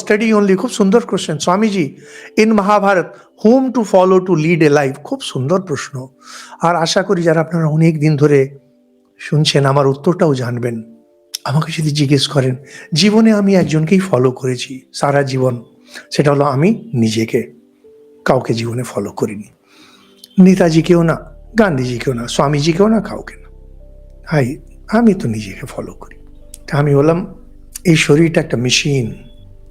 Study only, খুব সুন্দর question Swamiji. In Mahabharata whom to follow to lead a life, খুব সুন্দর প্রশ্ন। আর আশা করি যারা আপনারা অনেক দিন ধরে শুনছেন আমার উত্তরটাও জানবেন। আমাকে যদি জিজ্ঞেস করেন, জীবনে আমি একজনকেই ফলো করেছি সারা জীবন, সেটা হলো আমি নিজেকে। কাউকে জীবনে ফলো করিনি, নেতাজিকেও না, গান্ধীজিকেও না, স্বামীজিকেও না, কাউকে না। হাই, আমি তো নিজেকে ফলো করি। তা আমি বললাম এই শরীরটা একটা মেশিন,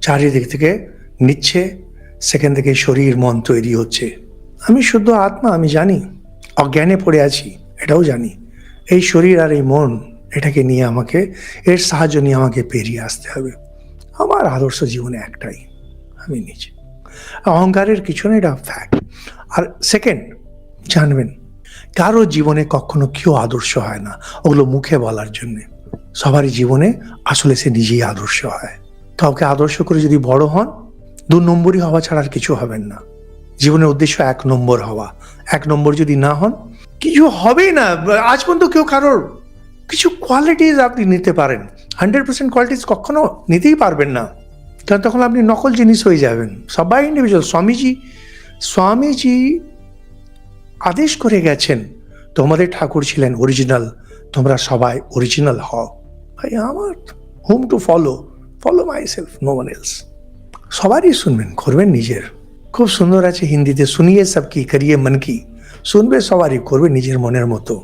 চারিদিক থেকে নিচ্ছে, সেখান থেকে শরীর মন তৈরি হচ্ছে। আমি শুদ্ধ আত্মা, আমি জানি, অজ্ঞানে পড়ে আছি এটাও জানি। এই শরীর আর এই মন, এটাকে নিয়ে আমাকে, এর সাহায্য নিয়ে আমাকে পেরিয়ে আসতে হবে। আমার আদর্শ জীবনে একটাই, আমি নিজে। অহংকারের কিছু না, এটা ফ্যাক্ট। আর সেকেন্ড, জানবেন কারো জীবনে কখনো কেউ আদর্শ হয় না, ওগুলো মুখে বলার জন্যে। সবারই জীবনে আসলে সে নিজেই আদর্শ হয়। কাউকে আদর্শ করে যদি বড় হন, 2 নম্বরই হওয়া ছাড়া আর কিছু হবেন না। জীবনের উদ্দেশ্য 1 নম্বর হওয়া। 1 নম্বর যদি না হন, কিছু হবেই না। আজ পর্যন্ত কেউ কারোর কিছু কোয়ালিটিস আপনি নিতে পারেন, 100% কোয়ালিটিস কখনো নিতেই পারবেন না, কারণ তখন আপনি নকল জিনিস হয়ে যাবেন। সবাই ইন্ডিভিজুয়াল। স্বামীজি আদেশ করে গেছেন, তোমাদের ঠাকুর ছিলেন অরিজিনাল, তোমরা সবাই অরিজিনাল হও। ভাই আমার whom to follow, follow myself, no one else. সবারই শুনবেন, করবেন নিজের। খুব সুন্দর আছে হিন্দিতে, শুনিয়ে সব কি করিয়ে মন কি, শুনবে সবারই, করবে নিজের মনের মতো।